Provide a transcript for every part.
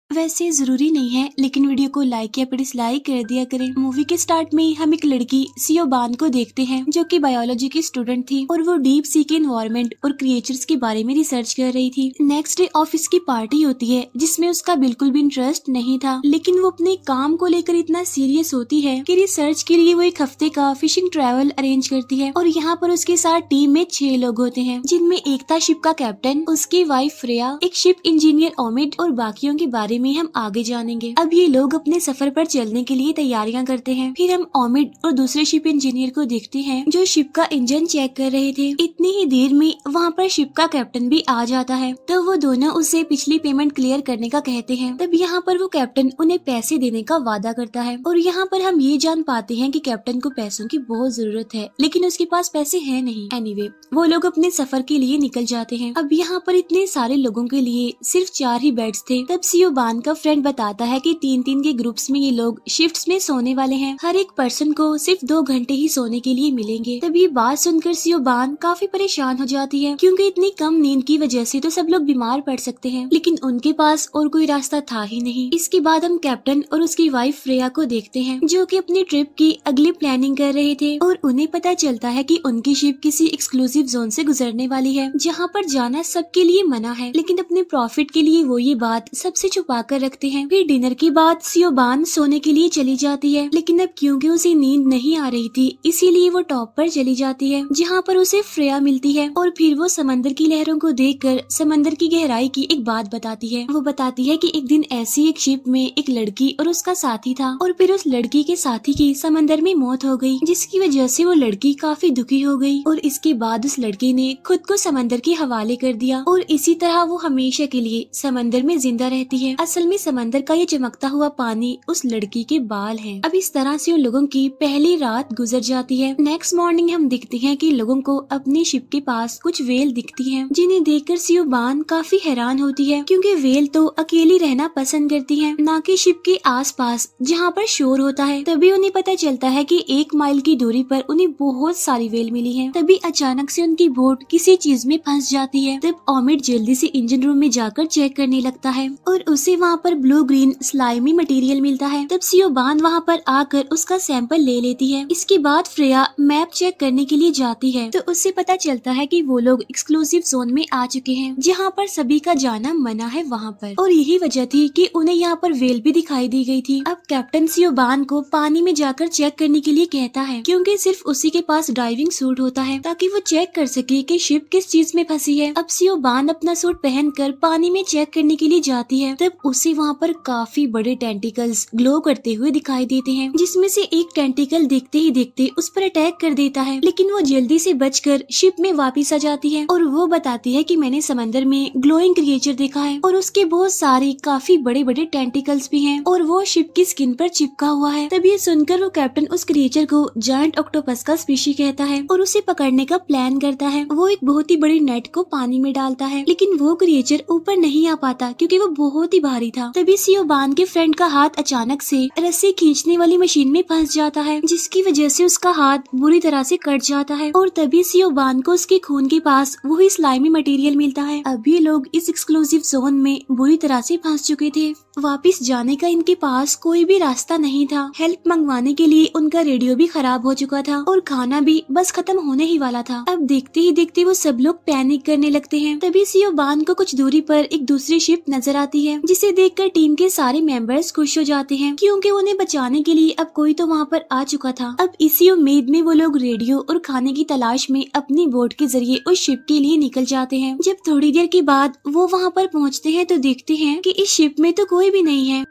वैसे जरूरी नहीं है, लेकिन वीडियो को लाइक या डिसलाइक कर दिया करें। मूवी के स्टार्ट में हम एक लड़की सियोबान को देखते हैं जो कि बायोलॉजी की स्टूडेंट थी और वो डीप सी के एनवायरनमेंट और क्रिएचर्स के बारे में रिसर्च कर रही थी। नेक्स्ट डे ऑफिस की पार्टी होती है जिसमें उसका बिल्कुल भी इंटरेस्ट नहीं था, लेकिन वो अपने काम को लेकर इतना सीरियस होती है कि रिसर्च के लिए वो एक हफ्ते का फिशिंग ट्रैवल अरेंज करती है। और यहाँ पर उसके साथ टीम में 6 लोग होते हैं, जिनमें एक था शिप का कैप्टन, उसकी वाइफ फ्रेया, एक शिप इंजीनियर ओमिड और बाकियों के बारे में हम आगे जानेंगे। अब ये लोग अपने सफर पर चलने के लिए तैयारियां करते हैं। फिर हम ओमिड और दूसरे शिप इंजीनियर को देखते हैं जो शिप का इंजन चेक कर रहे थे। इतनी ही देर में वहाँ पर शिप का कैप्टन भी आ जाता है, तो वो दोनों उसे पिछली पेमेंट क्लियर करने का कहते हैं। तब यहाँ पर वो कैप्टन उन्हें पैसे देने का वादा करता है और यहाँ पर हम ये जान पाते हैं कि कैप्टन को पैसों की बहुत जरूरत है, लेकिन उसके पास पैसे है नहीं। एनीवे, वो लोग अपने सफर के लिए निकल जाते हैं। अब यहाँ पर इतने सारे लोगों के लिए सिर्फ 4 ही बेड्स थे। तब सियोबान का फ्रेंड बताता है कि 3-3 के ग्रुप्स में ये लोग शिफ्ट्स में सोने वाले हैं। हर एक पर्सन को सिर्फ 2 घंटे ही सोने के लिए मिलेंगे। तब ये बात सुनकर सियोबान काफी परेशान हो जाती है, क्योंकि इतनी कम नींद की वजह से तो सब लोग बीमार पड़ सकते हैं, लेकिन उनके पास और कोई रास्ता था ही नहीं। इसके बाद हम कैप्टन और उसकी वाइफ फ्रेया को देखते हैं जो कि अपनी ट्रिप की अगली प्लानिंग कर रहे थे और उन्हें पता चलता है कि उनकी शिप किसी एक्सक्लूसिव जोन से गुजरने वाली है जहाँ पर जाना सबके लिए मना है, लेकिन अपने प्रॉफिट के लिए वो ये बात सबसे छुपा कर रखते हैं। फिर डिनर के बाद सियोबान सोने के लिए चली जाती है, लेकिन अब क्योंकि उसे नींद नहीं आ रही थी इसीलिए वो टॉप पर चली जाती है जहाँ पर उसे फ्रेया मिलती है और फिर वो समंदर की लहरों को देखकर समंदर की गहराई की एक बात बताती है। वो बताती है कि एक दिन ऐसी एक शिप में एक लड़की और उसका साथी था और फिर उस लड़की के साथी की समंदर में मौत हो गई, जिसकी वजह से वो लड़की काफी दुखी हो गई और इसके बाद उस लड़की ने खुद को समंदर के हवाले कर दिया और इसी तरह वो हमेशा के लिए समंदर में जिंदा रहती है। असल में समंदर का ये चमकता हुआ पानी उस लड़की के बाल हैं। अब इस तरह से उन लोगों की पहली रात गुजर जाती है। नेक्स्ट मॉर्निंग हम दिखते हैं कि लोगों को अपनी शिप के पास कुछ वेल दिखती हैं, जिन्हें देखकर सियोबान काफी हैरान होती है, क्योंकि वेल तो अकेली रहना पसंद करती हैं, ना कि शिप के आसपास जहाँ पर शोर होता है। तभी उन्हें पता चलता है कि 1 माइल की दूरी पर उन्हें बहुत सारी वेल मिली है। तभी अचानक से उनकी बोट किसी चीज में फंस जाती है। तब ओमिड जल्दी से इंजन रूम में जाकर चेक करने लगता है और उसे वहाँ पर ब्लू ग्रीन स्लाइमी मटेरियल मिलता है। तब सियोबान वहाँ पर आकर उसका सैंपल ले लेती है। इसके बाद फ्रेया मैप चेक करने के लिए जाती है, तो उससे पता चलता है कि वो लोग एक्सक्लूसिव जोन में आ चुके हैं जहाँ पर सभी का जाना मना है वहाँ पर, और यही वजह थी कि उन्हें यहाँ पर वेल भी दिखाई दी गई थी। अब कैप्टन सियोबान को पानी में जाकर चेक करने के लिए कहता है, क्योंकि सिर्फ उसी के पास डाइविंग सूट होता है ताकि वो चेक कर सके कि शिप किस चीज में फंसी है। अब सियोबान अपना सूट पहनकर पानी में चेक करने के लिए जाती है। तब उसे वहाँ पर काफी बड़े टेंटिकल्स ग्लो करते हुए दिखाई देते हैं, जिसमें से एक टेंटिकल देखते ही देखते उस पर अटैक कर देता है, लेकिन वो जल्दी से बचकर शिप में वापस आ जाती है और वो बताती है कि मैंने समंदर में ग्लोइंग क्रिएचर देखा है और उसके बहुत सारे काफी बड़े बड़े टेंटिकल्स भी हैं और वो शिप की स्किन पर चिपका हुआ है। तब ये सुनकर वो कैप्टन उस क्रिएचर को जायंट ऑक्टोपस का स्पीशी कहता है और उसे पकड़ने का प्लान करता है। वो एक बहुत ही बड़ी नेट को पानी में डालता है, लेकिन वो क्रिएचर ऊपर नहीं आ पाता क्योंकि वो बहुत ही भारी था। तभी सियोबान के फ्रेंड का हाथ अचानक से रस्सी खींचने वाली मशीन में फंस जाता है, जिसकी वजह से उसका हाथ बुरी तरह से कट जाता है और तभी सियोबान को उसके खून के पास वही स्लाइमी मटेरियल मिलता है। अभी लोग इस एक्सक्लूसिव जोन में बुरी तरह से फंस चुके थे। वापस जाने का इनके पास कोई भी रास्ता नहीं था। हेल्प मंगवाने के लिए उनका रेडियो भी खराब हो चुका था और खाना भी बस खत्म होने ही वाला था। अब देखते ही देखते वो सब लोग पैनिक करने लगते हैं। तभी सियोबान को कुछ दूरी पर एक दूसरी शिप नजर आती है, जिसे देखकर टीम के सारे मेंबर्स खुश हो जाते हैं, क्योंकि उन्हें बचाने के लिए अब कोई तो वहाँ पर आ चुका था। अब इसी उम्मीद में वो लोग रेडियो और खाने की तलाश में अपनी बोट के जरिए उस शिप के लिए निकल जाते हैं। जब थोड़ी देर के बाद वो वहाँ पर पहुँचते हैं तो देखते हैं कि इस शिप में तो कोई भी नहीं है।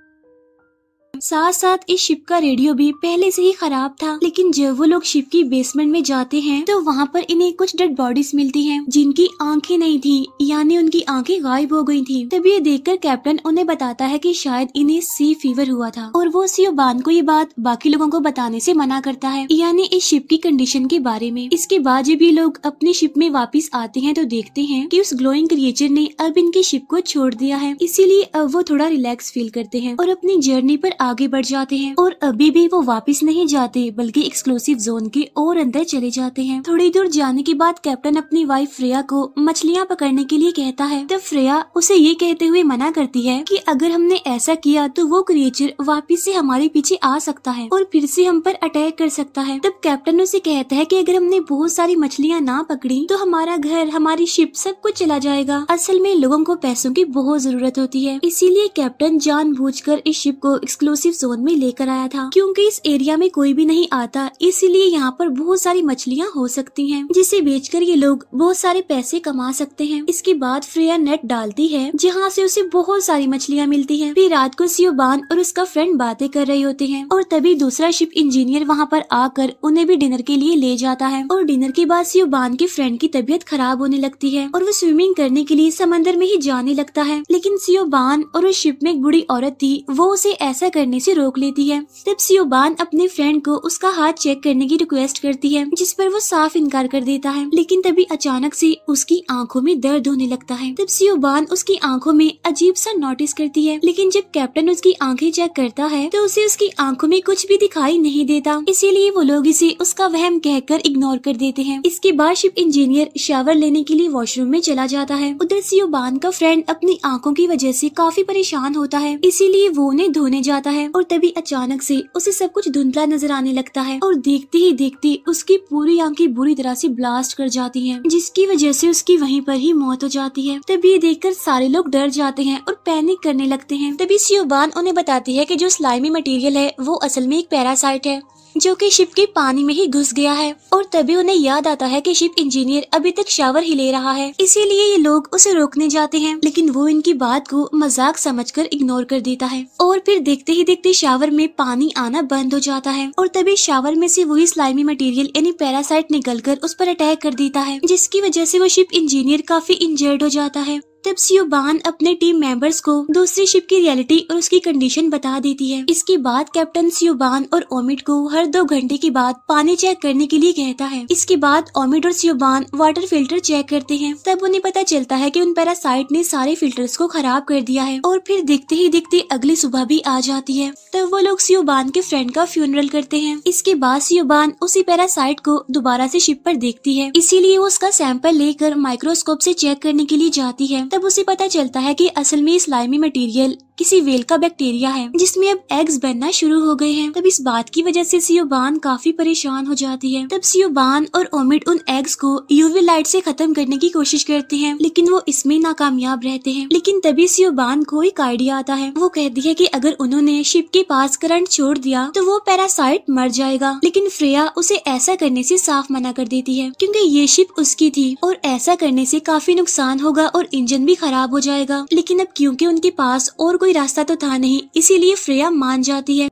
साथ साथ इस शिप का रेडियो भी पहले से ही खराब था। लेकिन जब वो लोग शिप की बेसमेंट में जाते हैं तो वहाँ पर इन्हें कुछ डेड बॉडीज मिलती हैं, जिनकी आंखें नहीं थी, यानी उनकी आंखें गायब हो गई थी। तभी ये देखकर कैप्टन उन्हें बताता है कि शायद इन्हें सी फीवर हुआ था और वो सियोबान को ये बात बाकी लोगों को बताने से मना करता है, यानी इस शिप की कंडीशन के बारे में। इसके बाद जब ये लोग अपनी शिप में वापिस आते हैं तो देखते हैं कि उस ग्लोइंग क्रिएचर ने अब इनकी शिप को छोड़ दिया है, इसीलिए अब वो थोड़ा रिलैक्स फील करते हैं और अपनी जर्नी पर आगे बढ़ जाते हैं और अभी भी वो वापस नहीं जाते बल्कि एक्सक्लूसिव जोन के और अंदर चले जाते हैं। थोड़ी दूर जाने के बाद कैप्टन अपनी वाइफ फ्रेया को मछलियाँ पकड़ने के लिए कहता है। तब फ्रेया उसे ये कहते हुए मना करती है कि अगर हमने ऐसा किया तो वो क्रिएचर वापस से हमारे पीछे आ सकता है और फिर से हम पर अटैक कर सकता है। तब कैप्टन उसे कहता है कि अगर हमने बहुत सारी मछलियाँ ना पकड़ी तो हमारा घर, हमारी शिप, सब कुछ चला जाएगा। असल में लोगों को पैसों की बहुत जरूरत होती है, इसीलिए कैप्टन जानबूझकर इस शिप को एक्सक्लूसिव जोन में लेकर आया था, क्योंकि इस एरिया में कोई भी नहीं आता, इसीलिए यहाँ पर बहुत सारी मछलियाँ हो सकती हैं, जिसे बेचकर ये लोग बहुत सारे पैसे कमा सकते हैं। इसके बाद फ्रेया नेट डालती है जहाँ से उसे बहुत सारी मछलियाँ मिलती हैं। फिर रात को सियोबान और उसका फ्रेंड बातें कर रहे होते हैं और तभी दूसरा शिप इंजीनियर वहाँ पर आकर उन्हें भी डिनर के लिए ले जाता है। और डिनर के बाद सियोबान के फ्रेंड की तबीयत खराब होने लगती है और वो स्विमिंग करने के लिए समंदर में ही जाने लगता है, लेकिन सियोबान और उस शिप में एक बूढ़ी औरत थी, वो उसे ऐसा करने से रोक लेती है। तब सियोबान अपने फ्रेंड को उसका हाथ चेक करने की रिक्वेस्ट करती है, जिस पर वो साफ इनकार कर देता है। लेकिन तभी अचानक से उसकी आंखों में दर्द होने लगता है। तब सियोबान उसकी आंखों में अजीब सा नोटिस करती है, लेकिन जब कैप्टन उसकी आंखें चेक करता है तो उसे उसकी आंखों में कुछ भी दिखाई नहीं देता, इसीलिए वो लोग इसे उसका वहम कहकर इग्नोर कर देते हैं। इसके बाद शिप इंजीनियर शावर लेने के लिए वॉशरूम में चला जाता है। उधर सियोबान का फ्रेंड अपनी आंखों की वजह से काफी परेशान होता है, इसीलिए वो उन्हें धोने जाता है और तभी अचानक से उसे सब कुछ धुंधला नजर आने लगता है और देखते ही देखते उसकी पूरी आंखें बुरी तरह से ब्लास्ट कर जाती हैं, जिसकी वजह से उसकी वहीं पर ही मौत हो जाती है। तभी ये देखकर सारे लोग डर जाते हैं और पैनिक करने लगते हैं। तभी सियोबान उन्हें बताती है कि जो स्लाइमी मटेरियल है वो असल में एक पैरासाइट है जो कि शिप के पानी में ही घुस गया है। और तभी उन्हें याद आता है कि शिप इंजीनियर अभी तक शावर ही ले रहा है, इसीलिए ये लोग उसे रोकने जाते हैं, लेकिन वो इनकी बात को मजाक समझकर इग्नोर कर देता है। और फिर देखते ही देखते शावर में पानी आना बंद हो जाता है और तभी शावर में से वही स्लाइमी मटेरियल यानी पैरासाइट निकलकर उस पर अटैक कर देता है, जिसकी वजह से वो शिप इंजीनियर काफी इंजर्ड हो जाता है। तब सियोबान अपने टीम मेंबर्स को दूसरी शिप की रियलिटी और उसकी कंडीशन बता देती है। इसके बाद कैप्टन सियोबान और ओमिड को हर 2 घंटे के बाद पानी चेक करने के लिए कहता है। इसके बाद ओमिड और सियोबान वाटर फिल्टर चेक करते हैं। तब उन्हें पता चलता है कि उन पैरासाइट ने सारे फिल्टर्स को खराब कर दिया है। और फिर देखते ही देखते अगली सुबह भी आ जाती है। तब वो लोग सियोबान के फ्रेंड का फ्यूनरल करते हैं। इसके बाद सियोबान उसी पैरासाइट को दोबारा से शिप पर देखती है, इसीलिए वो उसका सैंपल लेकर माइक्रोस्कोप से चेक करने के लिए जाती है। तब उसे पता चलता है कि असल में स्लाइमी मटेरियल किसी वेल का बैक्टीरिया है, जिसमें अब एग्स बनना शुरू हो गए हैं। तब इस बात की वजह से सियोबान काफी परेशान हो जाती है। तब सियोबान और ओमिड उन एग्स को यूवी लाइट से खत्म करने की कोशिश करते हैं, लेकिन वो इसमें नाकामयाब रहते हैं। लेकिन तभी सियोबान को एक आइडिया आता है। वो कहती है कि अगर उन्होंने शिप के पास करंट छोड़ दिया तो वो पैरासाइट मर जाएगा, लेकिन फ्रेया उसे ऐसा करने से साफ मना कर देती है, क्योंकि ये शिप उसकी थी और ऐसा करने से काफी नुकसान होगा और इंजन भी खराब हो जाएगा। लेकिन अब क्योंकि उनके पास और कोई रास्ता तो था नहीं, इसीलिए फ्रेया मान जाती है।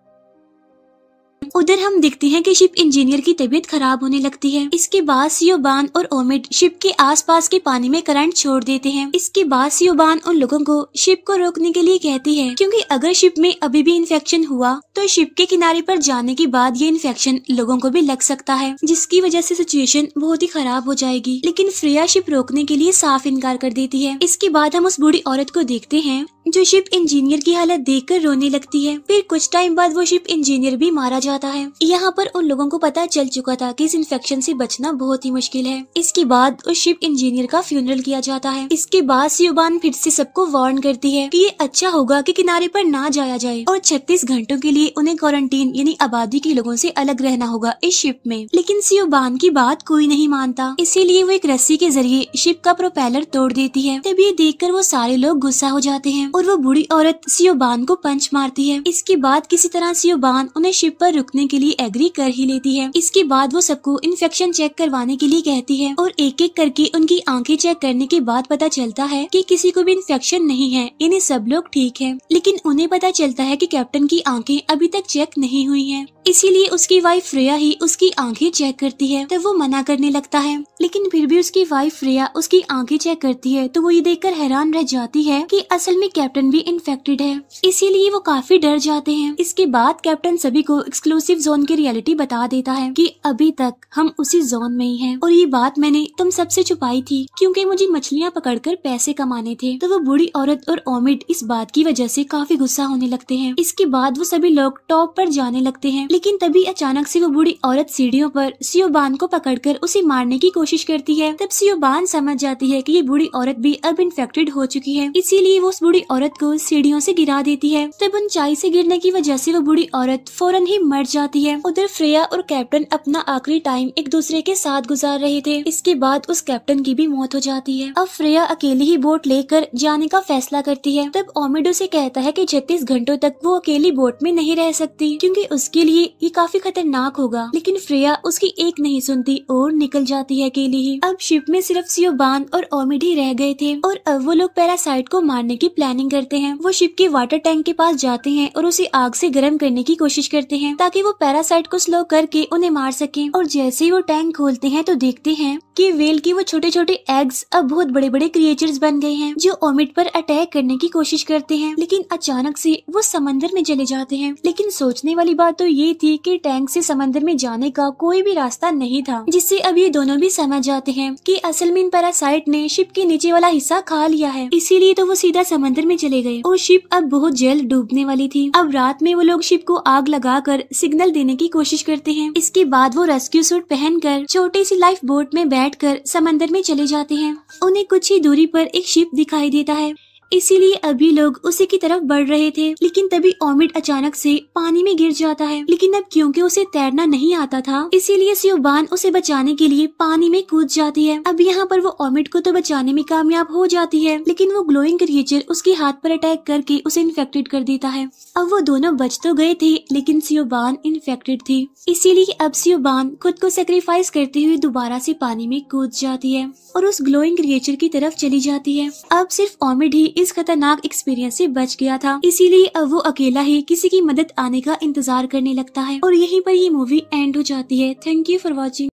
उधर हम देखते हैं कि शिप इंजीनियर की तबीयत खराब होने लगती है। इसके बाद सियोबान और ओमिड शिप के आसपास के पानी में करंट छोड़ देते हैं। इसके बाद सियोबान उन लोगों को शिप को रोकने के लिए कहती है, क्योंकि अगर शिप में अभी भी इन्फेक्शन हुआ तो शिप के किनारे पर जाने के बाद ये इन्फेक्शन लोगों को भी लग सकता है, जिसकी वजह से सिचुएशन बहुत ही खराब हो जाएगी। लेकिन फ्रेया शिप रोकने के लिए साफ इनकार कर देती है। इसके बाद हम उस बूढ़ी औरत को देखते हैं जो शिप इंजीनियर की हालत देखकर रोने लगती है। फिर कुछ टाइम बाद वो शिप इंजीनियर भी मारा जाता है। यहाँ पर उन लोगों को पता चल चुका था कि इस इन्फेक्शन से बचना बहुत ही मुश्किल है। इसके बाद उस शिप इंजीनियर का फ्यूनरल किया जाता है। इसके बाद सियोबान फिर से सबको वार्न करती है कि ये अच्छा होगा कि किनारे पर ना जाया जाए और 36 घंटों के लिए उन्हें क्वारंटीन यानी आबादी के लोगों से अलग रहना होगा इस शिप में। लेकिन सियोबान की बात कोई नहीं मानता, इसीलिए वो एक रस्सी के जरिए शिप का प्रोपेलर तोड़ देती है। तब ये देखकर वो सारे लोग गुस्सा हो जाते हैं और वो बूढ़ी औरत सियोबान को पंच मारती है। इसके बाद किसी तरह सियोबान उन्हें शिप पर रुकने के लिए एग्री कर ही लेती है। इसके बाद वो सबको इन्फेक्शन चेक करवाने के लिए कहती है और एक एक करके उनकी आंखें चेक करने के बाद पता चलता है कि किसी को भी इन्फेक्शन नहीं है, इन्हें सब लोग ठीक है। लेकिन उन्हें पता चलता है कि कैप्टन की आंखें अभी तक चेक नहीं हुई हैं, इसीलिए उसकी वाइफ फ्रेया ही उसकी आंखें चेक करती है। तब वो मना करने लगता है, लेकिन फिर भी उसकी वाइफ फ्रेया उसकी आंखें चेक करती है तो वो ये देखकर हैरान रह जाती है कि असल में कैप्टन भी इन्फेक्टेड है, इसीलिए वो काफी डर जाते हैं। इसके बाद कैप्टन सभी को एक्सक्लूसिव जोन की रियलिटी बता देता है कि अभी तक हम उसी जोन में ही हैं और ये बात मैंने तुम सबसे छुपाई थी क्योंकि मुझे मछलियाँ पकड़कर पैसे कमाने थे। तो वो बूढ़ी औरत और ओमिड इस बात की वजह से काफी गुस्सा होने लगते हैं। इसके बाद वो सभी लोग टॉप पर जाने लगते हैं, लेकिन तभी अचानक से वो बूढ़ी औरत सीढ़ियों पर सियोबान को पकड़कर उसे मारने की कोशिश करती है। तब सियोबान समझ जाती है कि ये बूढ़ी औरत भी अब इन्फेक्टेड हो चुकी है, इसीलिए वो उस बूढ़ी औरत को सीढ़ियों से गिरा देती है। तब ऊंचाई से गिरने की वजह से वो बूढ़ी औरत फौरन ही मर जाती है। उधर फ्रेया और कैप्टन अपना आखिरी टाइम एक दूसरे के साथ गुजार रहे थे। इसके बाद उस कैप्टन की भी मौत हो जाती है। अब फ्रेया अकेली ही बोट लेकर जाने का फैसला करती है। तब ओमिड उसे कहता है कि 36 घंटों तक वो अकेली बोट में नहीं रह सकती क्योंकि उसके लिए ये काफी खतरनाक होगा, लेकिन फ्रेया उसकी एक नहीं सुनती और निकल जाती है अकेली ही। अब शिप में सिर्फ सियोबान और ओमिड ही रह गए थे और अब वो लोग पैरासाइट को मारने की प्लानिंग करते हैं। वो शिप के वाटर टैंक के पास जाते हैं और उसे आग से गर्म करने की कोशिश करते हैं ताकि वो पैरासाइट को स्लो करके उन्हें मार सकें। और जैसे ही वो टैंक खोलते हैं तो देखते हैं कि वेल की वो छोटे छोटे एग्स अब बहुत बड़े बड़े क्रिएचर्स बन गए हैं जो ओमिड पर अटैक करने की कोशिश करते हैं, लेकिन अचानक से वो समंदर में चले जाते हैं। लेकिन सोचने वाली बात तो ये थी कि टैंक से समंदर में जाने का कोई भी रास्ता नहीं था, जिससे अब ये दोनों भी समझ जाते हैं कि असल में इन पैरासाइट ने शिप के नीचे वाला हिस्सा खा लिया है, इसीलिए तो वो सीधा समंदर में चले गए और शिप अब बहुत जल्द डूबने वाली थी। अब रात में वो लोग शिप को आग लगाकर सिग्नल देने की कोशिश करते हैं। इसके बाद वो रेस्क्यू सूट पहनकर छोटी सी लाइफ बोट में बैठकर समंदर में चले जाते हैं। उन्हें कुछ ही दूरी पर एक शिप दिखाई देता है, इसीलिए अभी लोग उसी की तरफ बढ़ रहे थे। लेकिन तभी ओमिड अचानक से पानी में गिर जाता है, लेकिन अब क्योंकि उसे तैरना नहीं आता था इसीलिए सियोबान उसे बचाने के लिए पानी में कूद जाती है। अब यहाँ पर वो ओमिड को तो बचाने में कामयाब हो जाती है, लेकिन वो ग्लोइंग क्रिएचर उसके हाथ पर अटैक करके उसे इन्फेक्टेड कर देता है। अब वो दोनों बच तो गए थे, लेकिन सियोबान इन्फेक्टेड थी, इसीलिए अब सियोबान खुद को सेक्रीफाइस करते हुए दोबारा से पानी में कूद जाती है और उस ग्लोइंग क्रिएचर की तरफ चली जाती है। अब सिर्फ ओमिड ही इस खतरनाक एक्सपीरियंस से बच गया था, इसीलिए अब वो अकेला ही किसी की मदद आने का इंतजार करने लगता है और यहीं पर ये मूवी एंड हो जाती है। Thank you for watching.